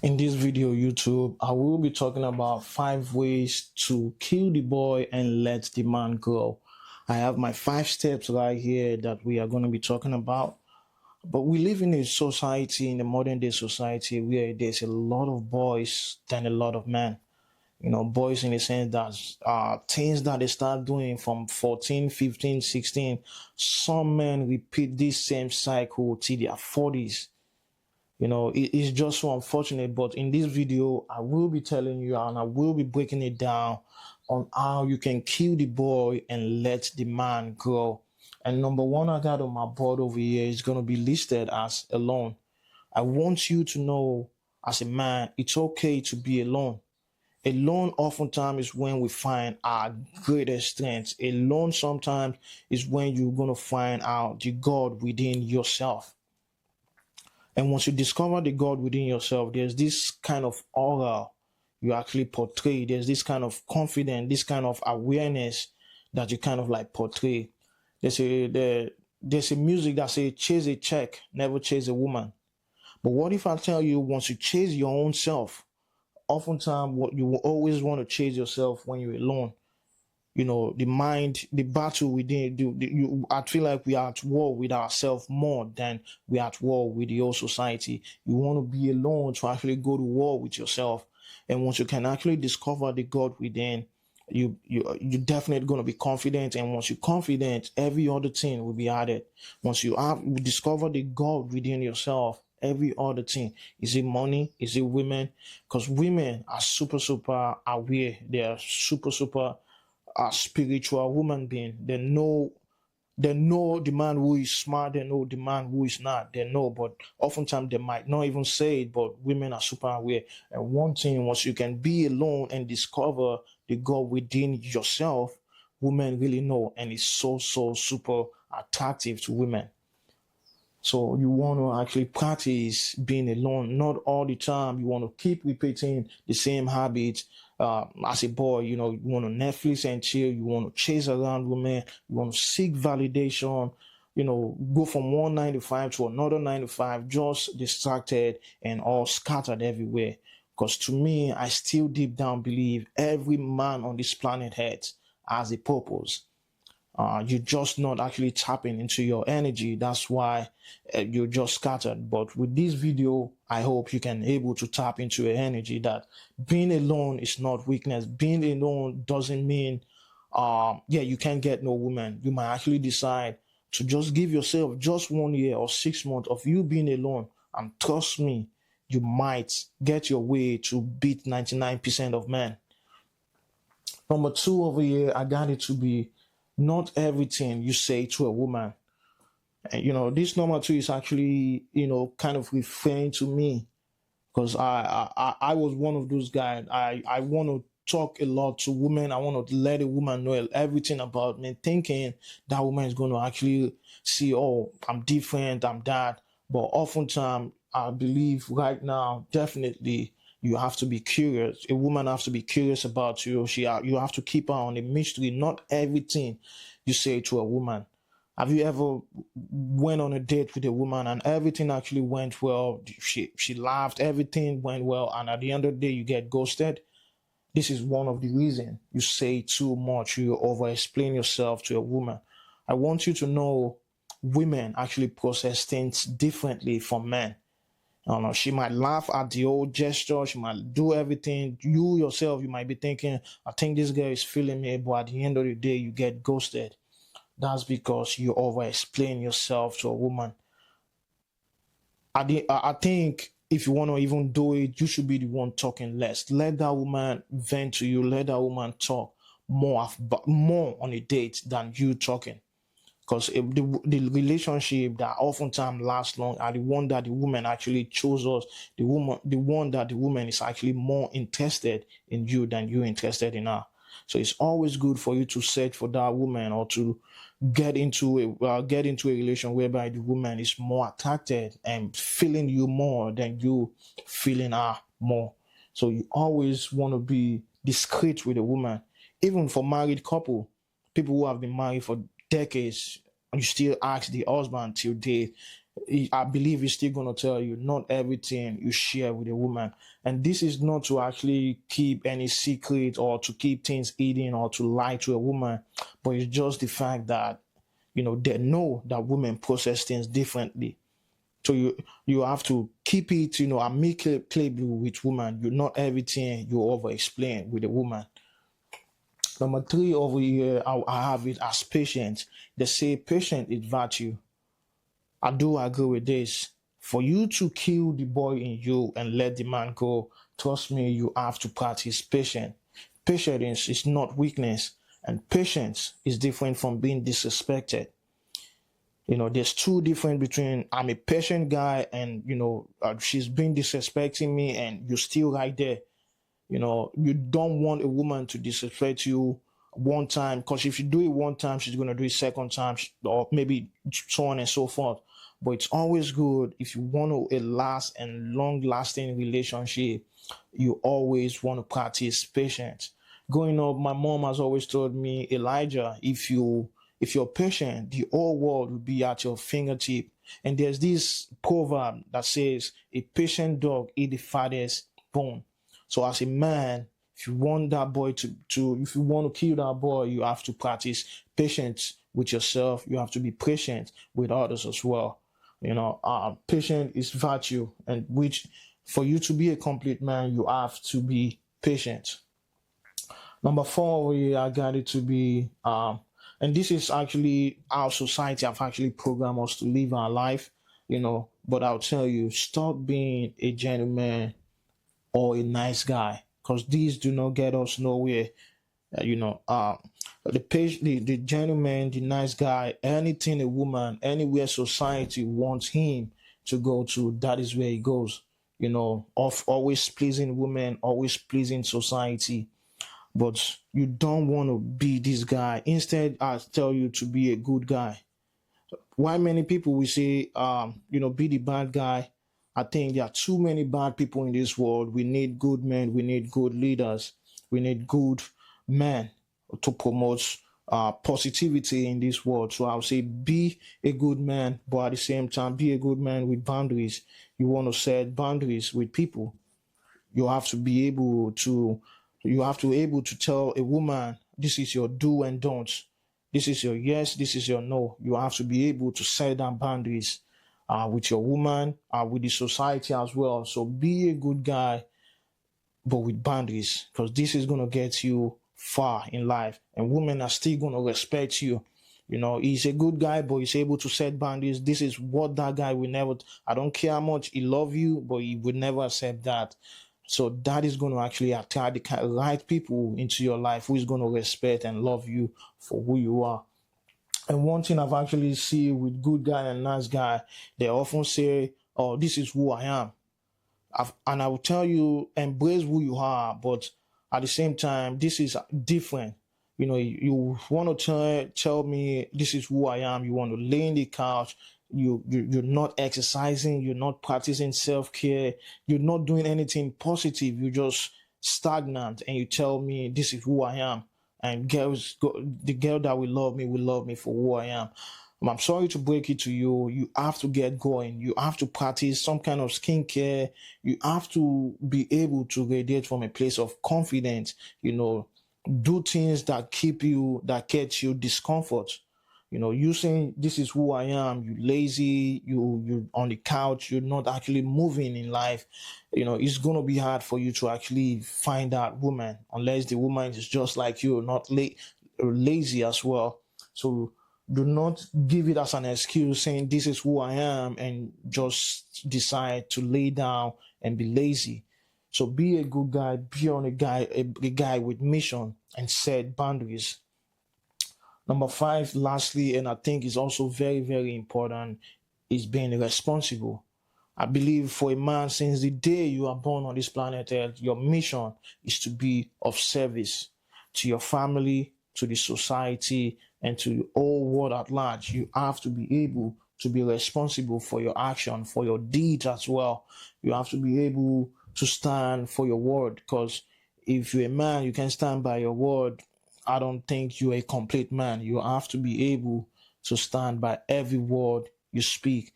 In this video, YouTube, I will be talking about 5 ways to kill the boy and let the man go. I have my 5 steps right here that we are going to be talking about. But we live in a society, in a modern day society, where there's a lot of boys than a lot of men. Boys in the sense that things that they start doing from 14, 15, 16. Some men repeat this same cycle till their 40s. It's just so unfortunate, but in this video I will be telling you and I will be breaking it down on how you can kill the boy and let the man grow. And number one I got on my board over here is going to be listed as alone. I want you to know, as a man, it's okay to be alone. Alone oftentimes is when we find our greatest strength. Alone sometimes is when you're going to find out the God within yourself. And once you discover the God within yourself, there's this kind of aura you actually portray. There's this kind of confidence, this kind of awareness that you kind of like portray. There's a music that says, chase a check, never chase a woman. But what if I tell you, once you chase your own self, oftentimes what you will always want to chase yourself when you're alone. The mind, the battle within I feel like we are at war with ourselves more than we are at war with the whole society. You want to be alone to actually go to war with yourself. And once you can actually discover the God within, you're definitely going to be confident. And once you're confident, every other thing will be added. Once you discover the God within yourself, every other thing, is it money, is it women? Because women are super aware. They are super a spiritual human being. They know the man who is smart, they know the man who is not. They know, but oftentimes they might not even say it, but women are super aware. And one thing, once you can be alone and discover the God within yourself, women really know, and it's so super attractive to women. So you want to actually practice being alone, not all the time. You want to keep repeating the same habits. As a boy, you want to Netflix and chill. You want to chase around women. You want to seek validation. Go from one 9 to 5 to another 9 to 5, just distracted and all scattered everywhere. Because to me, I still deep down believe every man on this planet Earth has a purpose. You're just not actually tapping into your energy. That's why you're just scattered. But with this video, I hope you can able to tap into your energy, that being alone is not weakness. Being alone doesn't mean, you can't get no woman. You might actually decide to just give yourself just 1 year or 6 months of you being alone. And trust me, you might get your way to beat 99% of men. Number 2 over here, I got it to be, not everything you say to a woman. And this number 2 is actually, kind of referring to me, because I was one of those guys. I want to talk a lot to women. I want to let a woman know everything about me, thinking that woman is going to actually see, oh, I'm different, I'm that. But oftentimes, I believe right now, definitely, you have to be curious. A woman has to be curious about you. You have to keep her on a mystery. Not everything you say to a woman. Have you ever went on a date with a woman and everything actually went well? She laughed, everything went well, and at the end of the day, you get ghosted? This is one of the reasons you say too much. You over-explain yourself to a woman. I want you to know, women actually process things differently from men. I don't know, she might laugh at the old gesture. She might do everything. You yourself, you might be thinking, I think this girl is feeling me, but at the end of the day, you get ghosted. That's because you over-explain yourself to a woman. I think if you want to even do it, you should be the one talking less. Let that woman vent to you. Let that woman talk more on a date than you talking. Because the relationship that oftentimes lasts long are the one that the woman actually chose us. The one that the woman is actually more interested in you than you interested in her. So it's always good for you to search for that woman, or to get into a relation whereby the woman is more attracted and feeling you more than you feeling her more. So you always want to be discreet with a woman. Even for married couple, people who have been married for decades, and you still ask the husband till date, I believe he's still going to tell you not everything you share with a woman. And this is not to actually keep any secret or to keep things hidden or to lie to a woman, but it's just the fact that, they know that women process things differently. So you have to keep it, amicably with woman. You not everything you over explain with a woman. Number three over here, I have it as patience. They say patient is virtue. I do agree with this. For you to kill the boy in you and let the man go, trust me, you have to practice patience. Patience is not weakness, and patience is different from being disrespected. There's two different between I'm a patient guy and she's been disrespecting me and you're still right there. You don't want a woman to disrespect you one time, because if you do it one time, she's going to do it second time, or maybe so on and so forth. But it's always good if you want a last and long lasting relationship, you always want to practice patience. Growing up, my mom has always told me, Elijah, if you're patient, the whole world will be at your fingertip. And there's this proverb that says, a patient dog eat the fattest bone. So as a man, if you want that boy if you want to kill that boy, you have to practice patience with yourself. You have to be patient with others as well. Patience is virtue, and which for you to be a complete man, you have to be patient. Number four, I got it to be, and this is actually our society have actually programmed us to live our life, but I'll tell you, stop being a gentleman or a nice guy, because these do not get us nowhere. The gentleman, the nice guy, anything a woman, anywhere society wants him to go to, that is where he goes. Of always pleasing women, always pleasing society. But you don't want to be this guy. Instead, I tell you to be a good guy. Why many people will say, be the bad guy? I think there are too many bad people in this world. We need good men. We need good leaders. We need good men to promote positivity in this world. So I'll say be a good man, but at the same time, be a good man with boundaries. You want to set boundaries with people. You have to be able to, able to tell a woman, this is your do and don't. This is your yes, this is your no. You have to be able to set down boundaries with your woman, with the society as well. So be a good guy, but with boundaries, because this is going to get you far in life, and women are still going to respect you. He's a good guy, but he's able to set boundaries. This is what that guy will never, I don't care how much he love you, but he would never accept that. So that is going to actually attract the right people into your life who is going to respect and love you for who you are. And one thing I've actually seen with good guy and nice guy, they often say, oh, this is who I am. And I will tell you, embrace who you are, but at the same time, this is different. You want to tell me this is who I am. You want to lay in the couch. You're not exercising. You're not practicing self-care. You're not doing anything positive. You're just stagnant. And you tell me this is who I am. And the girl that will love me for who I am. I'm sorry to break it to you. You have to get going. You have to practice some kind of skincare. You have to be able to radiate from a place of confidence. Do things that get you discomfort. You saying this is who I am, you lazy, you on the couch, you're not actually moving in life. It's gonna be hard for you to actually find that woman unless the woman is just like you, not lazy as well. So do not give it as an excuse saying this is who I am and just decide to lay down and be lazy. So be a good guy, be a guy with mission and set boundaries. Number five, lastly, and I think is also very, very important, is being responsible. I believe for a man, since the day you are born on this planet Earth, your mission is to be of service to your family, to the society, and to the whole world at large. You have to be able to be responsible for your action, for your deeds as well. You have to be able to stand for your word, because if you're a man, you can stand by your word. I don't think you're a complete man. You have to be able to stand by every word you speak.